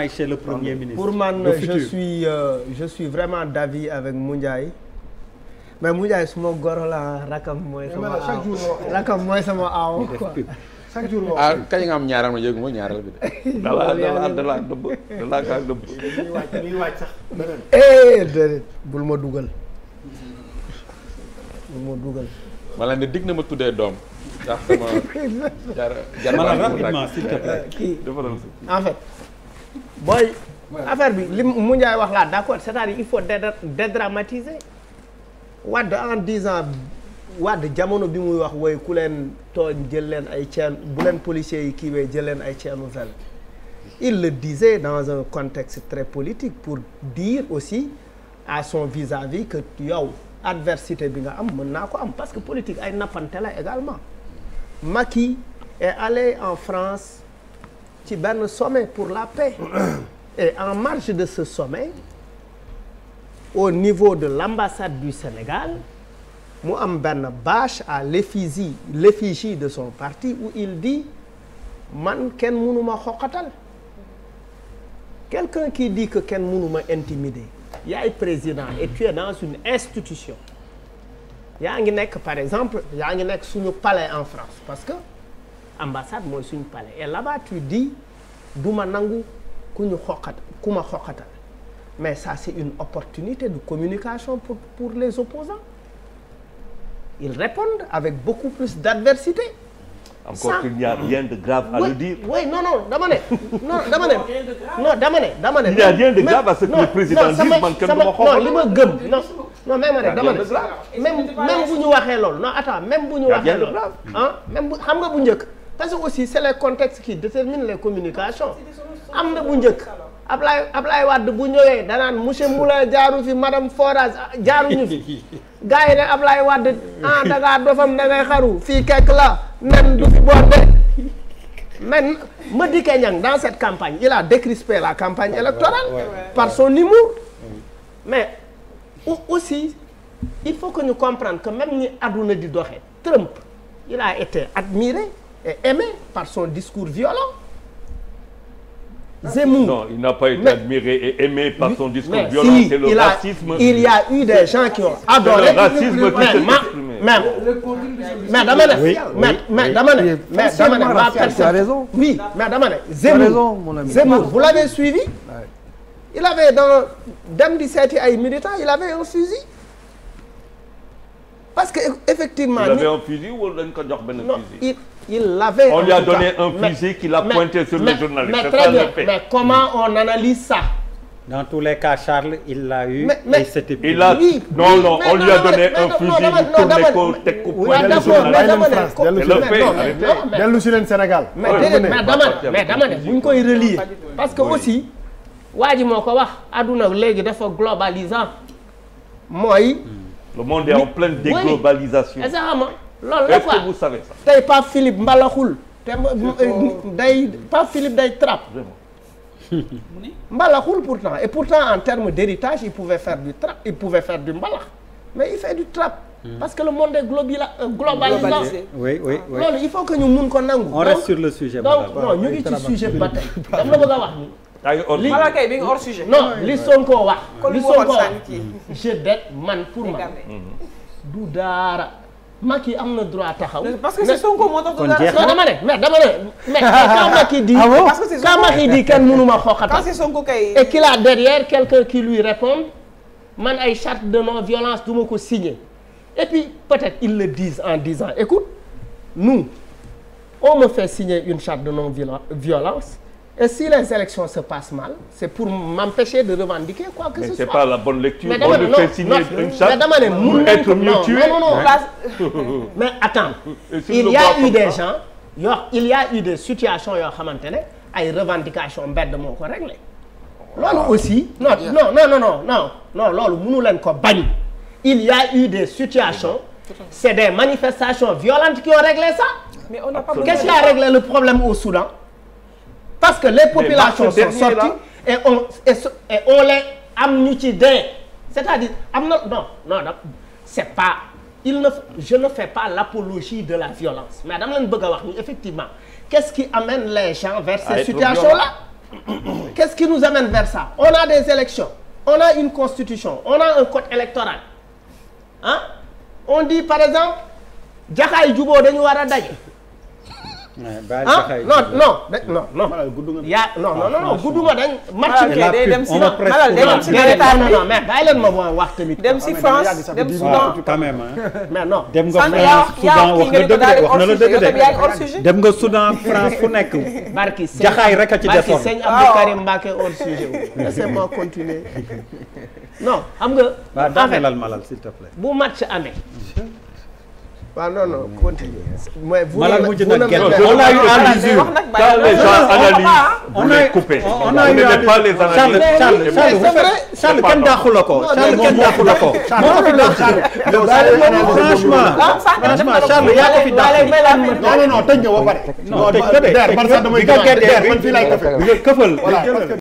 chez le Premier ministre. Pour man je suis vraiment d'avis avec Moundiaye. mais Moundiaye suma goro la rakam mooy sama aaw rakam mooy sama aaw quoi. chaque jour ah kañ nga am ñaaral ma yëgu ma ñaaral bi de. dala dëbb dala kaa dëbb. ñuy wàcc sax beneen. déedéet bul ma dugal. ma leen ne dig na ma tuddee doom. ndax sama rapidement s'il te plaît. en fait booy affaire bi li Moundiaye wax laa d'accord c'est-à-dire il faut dédramatiser. Wade en disant Wade jamono bi muy wax woy ku leen tooñ jël leen ay ceen bu leen policiers yi kiiwee jël leen ay ceenu vel il le disait dans un contexte très politique pour dire aussi à son vis-à-vis que yow adversité bi nga am mën naa ko am parce que politique ay nappante la également. Macky est allé en France ci benn sommet pour la paix et en marge de ce sommet au niveau de l'ambassade du Sénégal mu am benn bâche à l'effigie de son parti où il dit man kenn mënuma xoqatal quelqu'un qui dit que kenn mënuma intimider yaay président et tu es dans une institution yaa ngi nekk par exemple yaa ngi nekk suñu palais en France parce que ambassade mooy suñu palais et là-bas tu dis du ma nangu ku ma xoqatal mais ça c'est une opportunité de communication pour les opposants ils répondent avec beaucoup plus d'adversité. Encore qu'il n'y a rien de grave à le dire. Oui, non, dama ne. Il n'y a rien de grave à ce que le président dise man kenn du ma xool. Non, li ma gëm non même rek dama ne même bu ñu waxee loolu non attends même bu ñu waxee loolu même bu xam nga bu njëkk parce que aussi c'est les contextes qui déterminent les communications am na bu njëkk Ablaye Wade bu ñëwee danaan monsieur Moulin jaaru fi madame Forage jaaruñu fi gars yi ne Ablaye Wade dangaa dofam da ngay xaru fii kekk la nen du fi bonde mais Madické Niang dans cette campagne il a décrispé la campagne électorale par son humour mais aussi il faut que ñu comprendre que même ñi àdduna di doxee Trump il a été admiré et aimé par son discours violent Zemmour. Non, il n'a pas été admiré et aimé par son discours violent. Si, c'est le racisme. Il y a eu des gens qui ont adoré. C'est le racisme qui s'est exprimé. Mais dama ne ma personne. Tu as raison. Oui, mais dama ne Zemmour, vous l'avez suivi? Il avait dans dem di seeti ay militants, il avait un fusil. Parce que effectivement. Il avait un fusil ou dañ ko jox benn fusil? Il l'avait. On lui a donné un fusil qu'il a pointé sur le journaliste. Mais très bien. Mais comment on analyse ça? Dans tous les cas, Charles, il l'a eu. Mais c'était non, on lui a donné un fusil il tourné ko teg ko pointé le journaliste. dellu si leen Sénégal. mais dama ne bu ñu koy relier. parce que aussi waa ji moo ko wax adduna léegi dafa globalisant mooy. Le monde est en pleine déglobalisation. Exactement. loolu la quoi est-ce que vous savez ça? tey Pape Philippe mbalaxul te day Pape Philippe day trap mbalaxul pourtant et pourtant en termes d'héritage il pouvait faire du trap il pouvait faire du mbalax mais il fait du trap parce que le monde est globalisé. Oui. loolu il faut que ñu mun ko nangu. On reste sur le sujet. donc non ñu ngi ci sujet ba tey dama la bëgg a wax ni Voilà kay bi nga hors sujet. non li Sonko wax li Sonko wax je det man pour man du daara Macky am na droit taxaw. parce que c'est Sonko moo tax. non dama ne quand Macky dit. parce que c'est quand Macky dit kenn mënuma xoxatal. quand c'est Sonko kay. et qu'il a derrière quelqu'un qui lui répond man ay charte de non-violence du ma ko signer et puis peut-être ils le disent en disant écoute nous on me fait signer une charte de non-violence et si les élections se passent mal c'est pour m'empêcher de revendiquer quoi que ce soit. Mais c'est pas la bonne lecture. Mais on lui fait signer une charte pour être mieux tué. Non. Mais attends. Il y a eu des gens il y a eu des situations yoo xamante ne ay revendications mbedd moo ko réglé. loolu aussi non loolu mënu leen ko bañ. Il y a eu des situations c'est des manifestations violentes qui ont réglé ça. Mais on n'a pas. Qu'est-ce qui a réglé le problème au Soudan? Parce que les populations sont sorties et on les am ñu ci dee c'est-à-dire am na non c'est pas je ne fais pas l'apologie de la violence mais dama leen bëgg a wax ni effectivement qu'est-ce qui amène les gens vers ces situations-là? Qu'est-ce qui nous amène vers ça? On a des élections, on a une constitution, on a un code électoral. Hein? On dit par exemple Jaxaay juboo dañu war a daje. non yaa non gudduma dañ match bi day dem si malal day dem si non mais bàyyi leen ma wax tamit dem si France dem Soudan quand même mais non dem nga France Soudan wax nga dëgg de wax na la dëgg de dem nga Soudan France fu nekk barki Jaxaay rek a ci desoon barki sëñ Abdou Karim Mbacké hors sujet laissez-moi continuer non xam nga waaw daanelal malal s'il te plaît bu match amee waaw non continue. mais vous malal mujj na gën on a eu à l'usure quand les gens analysent on a coupé on a eu pas les analyses Charles kenn daaxu la ko Charles kenn daaxu la ko moo ko fi daax franchement Charles yaa ko fi daax non tëj nga ba pare. non tëj ko de man sax damay man fii lay këfal. këfal